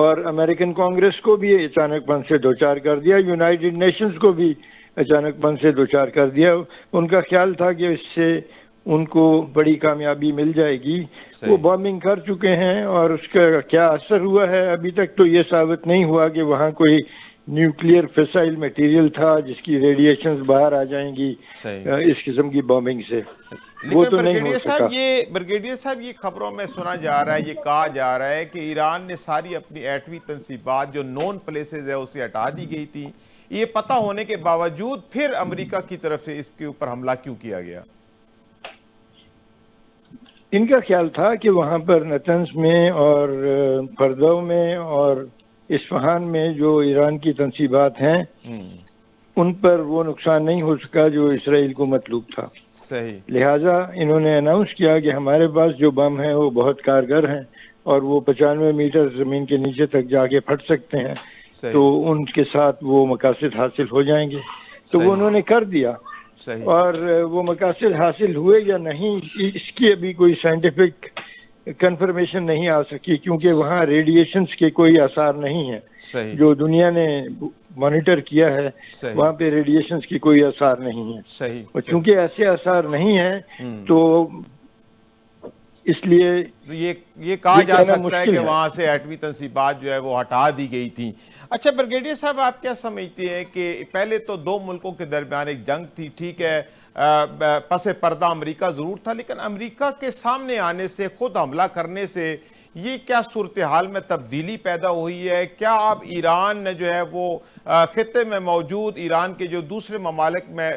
اور امریکن کانگریس کو بھی اچانک پن سے دوچار کر دیا، یونائٹڈ نیشنز کو بھی اچانک پن سے دوچار کر دیا. ان کا خیال تھا کہ اس سے ان کو بڑی کامیابی مل جائے گی. وہ بامبنگ کر چکے ہیں اور اس کا کیا اثر ہوا ہے ابھی تک تو یہ ثابت نہیں ہوا کہ وہاں کوئی نیوکلیئر فسائل میٹیریل تھا جس کی ریڈیشنز باہر آ جائیں گی اس قسم کی بامبنگ سے. وہ تو نہیں ہو سکا. بریگیڈیئر صاحب یہ خبروں میں سنا جا رہا ہے، یہ کہا جا رہا ہے کہ ایران نے ساری اپنی ایٹمی تنصیبات جو نون پلیسز ہے اسے ہٹا دی گئی تھی. یہ پتہ ہونے کے باوجود پھر امریکہ کی طرف سے اس کے اوپر حملہ کیوں کیا گیا؟ ان کا خیال تھا کہ وہاں پر نتنز میں اور فردو میں اور اصفہان میں جو ایران کی تنصیبات ہیں ان پر وہ نقصان نہیں ہو سکا جو اسرائیل کو مطلوب تھا. صحیح. لہٰذا انہوں نے اناؤنس کیا کہ ہمارے پاس جو بم ہیں وہ بہت کارگر ہیں اور وہ 95 میٹر زمین کے نیچے تک جا کے پھٹ سکتے ہیں. تو ان کے ساتھ وہ مقاصد حاصل ہو جائیں گے. تو وہ انہوں نے کر دیا. اور وہ مقاصد حاصل ہوئے یا نہیں اس کی ابھی کوئی سائنٹیفک کنفرمیشن نہیں آ سکی کیونکہ وہاں ریڈیشنز کے کوئی آثار نہیں ہیں. جو دنیا نے مانیٹر کیا ہے وہاں پہ ریڈیشنز کی کوئی آثار نہیں ہے. اور چونکہ ایسے آثار نہیں ہیں تو اس لیے یہ کہا جا سکتا ہے کہ وہاں سے ایٹمی تنصیبات جو ہے وہ ہٹا دی گئی تھیں. اچھا بریگیڈیئر صاحب آپ کیا سمجھتے ہیں کہ پہلے تو دو ملکوں کے درمیان ایک جنگ تھی، ٹھیک ہے، پس پردہ امریکہ ضرور تھا، لیکن امریکہ کے سامنے آنے سے، خود حملہ کرنے سے یہ کیا صورتحال میں تبدیلی پیدا ہوئی ہے؟ کیا اب ایران نے جو ہے وہ خطے میں موجود ایران کے جو دوسرے ممالک میں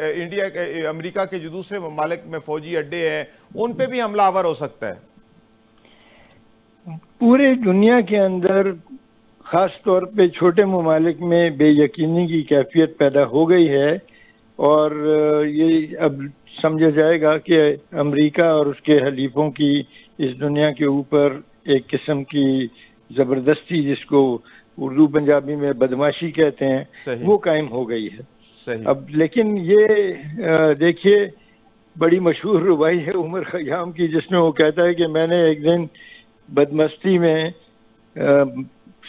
امریکہ کے جو دوسرے ممالک میں فوجی اڈے ہیں ان پہ بھی حملہ آور ہو سکتا ہے؟ پورے دنیا کے اندر خاص طور پہ چھوٹے ممالک میں بے یقینی کی کیفیت پیدا ہو گئی ہے اور یہ اب سمجھا جائے گا کہ امریکہ اور اس کے حلیفوں کی اس دنیا کے اوپر ایک قسم کی زبردستی جس کو اردو پنجابی میں بدماشی کہتے ہیں وہ قائم ہو گئی ہے. اب لیکن یہ دیکھیے بڑی مشہور ربائی ہے عمر خیام کی جس میں وہ کہتا ہے کہ میں نے ایک دن بدمستی میں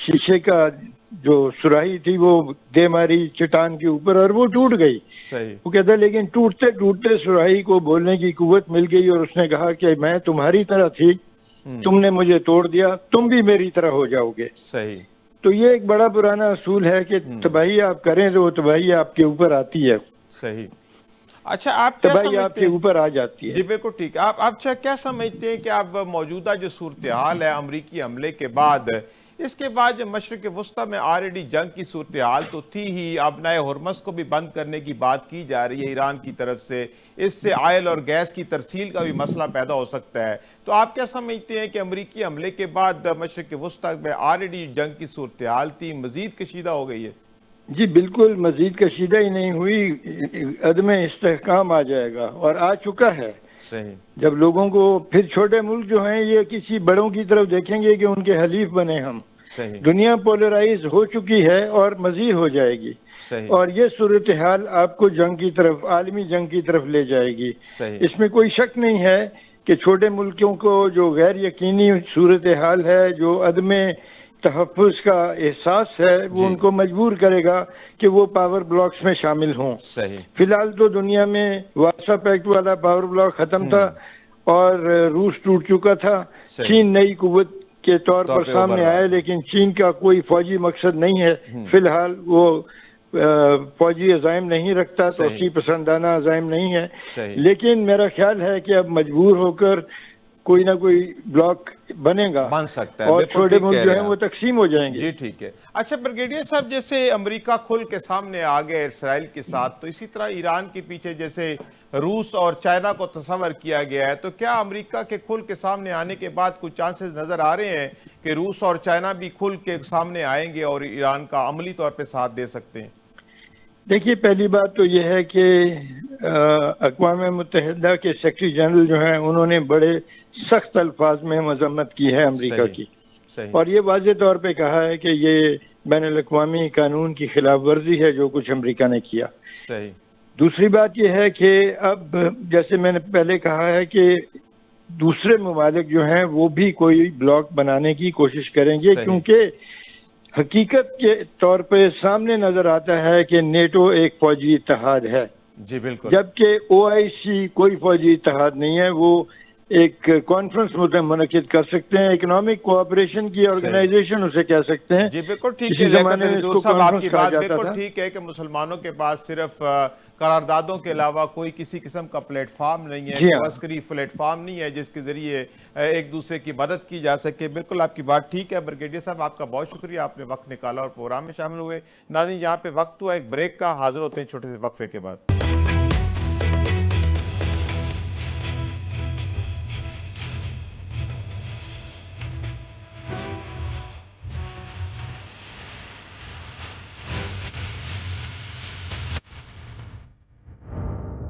شیشے کا جو سراہی تھی وہ دے ماری چٹان کے اوپر اور وہ ٹوٹ گئی. وہ کہتا ہے لیکن ٹوٹتے ٹوٹتے سراہی کو بولنے کی قوت مل گئی اور اس نے کہا کہ میں تمہاری طرح تھی، تم نے مجھے توڑ دیا، تم بھی میری طرح ہو جاؤ گے. تو یہ ایک بڑا پرانا اصول ہے کہ تباہی آپ کریں تو تباہی آپ کے اوپر آتی ہے. صحیح. اچھا آپ کیا سمجھتے ہیں؟ آپ کے اوپر آ جاتی ہے. جی بالکل ٹھیک. آپ کیا سمجھتے ہیں کہ اب موجودہ جو صورتحال ہے امریکی حملے کے بعد، اس کے بعد جو مشرق وسطی میں آلریڈی جنگ کی صورتحال تو تھی ہی، اب نئے ہرمز کو بھی بند کرنے کی بات کی جا رہی ہے ایران کی طرف سے، اس سے آئل اور گیس کی ترسیل کا بھی مسئلہ پیدا ہو سکتا ہے. تو آپ کیا سمجھتے ہیں کہ امریکی حملے کے بعد مشرق وسطی میں آلریڈی جنگ کی صورتحال تھی مزید کشیدہ ہو گئی ہے؟ جی بالکل مزید کشیدہ ہی نہیں ہوئی، عدم استحکام آ جائے گا اور آ چکا ہے. جب لوگوں کو پھر چھوٹے ملک جو ہیں یہ کسی بڑوں کی طرف دیکھیں گے کہ ان کے حلیف بنے ہم. دنیا پولرائز ہو چکی ہے اور مزید ہو جائے گی اور یہ صورتحال آپ کو جنگ کی طرف، عالمی جنگ کی طرف لے جائے گی. اس میں کوئی شک نہیں ہے کہ چھوٹے ملکوں کو جو غیر یقینی صورتحال ہے، جو عدم تحفظ کا احساس ہے، وہ ان کو مجبور کرے گا کہ وہ پاور بلاکس میں شامل ہوں. فی الحال تو دنیا میں وارسا پیکٹ والا پاور بلاک ختم تھا اور روس ٹوٹ چکا تھا. چین نئی قوت کے طور پر سامنے آئے لیکن چین کا کوئی فوجی مقصد نہیں ہے. فی الحال وہ فوجی عزائم نہیں رکھتا، توسیع پسندانہ عزائم نہیں ہے. لیکن میرا خیال ہے کہ اب مجبور ہو کر کوئی نہ کوئی بلاک بنے گا، بن سکتا ہے، اور چھوٹے ملک جو ہیں وہ تقسیم ہو جائیں گے. جی ٹھیک ہے. اچھا بریگیڈیئر صاحب، جیسے امریکہ کھل کے سامنے آ گئے اسرائیل کے ساتھ، تو اسی طرح ایران کے پیچھے جیسے روس اور چائنا کو تصور کیا گیا ہے، تو کیا امریکہ کے کھل کے سامنے آنے کے بعد کچھ چانسز نظر آ رہے ہیں کہ روس اور چائنا بھی کھل کے سامنے آئیں گے اور ایران کا عملی طور پہ ساتھ دے سکتے ہیں؟ دیکھیے پہلی بات تو یہ ہے کہ اقوام متحدہ کے سیکرٹری جنرل جو ہیں انہوں نے بڑے سخت الفاظ میں مذمت کی ہے امریکہ کی، اور یہ واضح طور پہ کہا ہے کہ یہ بین الاقوامی قانون کی خلاف ورزی ہے جو کچھ امریکہ نے کیا. دوسری بات یہ ہے کہ اب جیسے میں نے پہلے کہا ہے کہ دوسرے ممالک جو ہیں وہ بھی کوئی بلاک بنانے کی کوشش کریں گے، کیونکہ حقیقت کے طور پہ سامنے نظر آتا ہے کہ نیٹو ایک فوجی اتحاد ہے، جی بالکل جبکہ OIC کوئی فوجی اتحاد نہیں ہے. وہ ایک کانفرنس منعقد کر سکتے ہیں، اکنامک کوآپریشن کی آرگنائزیشن اسے کہہ سکتے ہیں. جی بالکل ٹھیک ہے. کسی زمانے میں لیکن اس دور کو صاحب آپ کی کانفرنس کہا بات جاتا بالکل تھا. ٹھیک ہے کہ مسلمانوں کے پاس صرف قراردادوں کے علاوہ کوئی کسی قسم کا پلیٹ فارم نہیں ہے، جی ہاں. کوئی عسکری پلیٹ فارم نہیں ہے جس کے ذریعے ایک دوسرے کی مدد کی جا سکے. بالکل آپ کی بات ٹھیک ہے. بریگیڈیئر صاحب آپ کا بہت شکریہ، آپ نے وقت نکالا اور پروگرام میں شامل ہوئے. ناظرین یہاں پہ وقت ہوا ایک بریک کا، حاضر ہوتے ہیں چھوٹے سے وقفے کے بعد.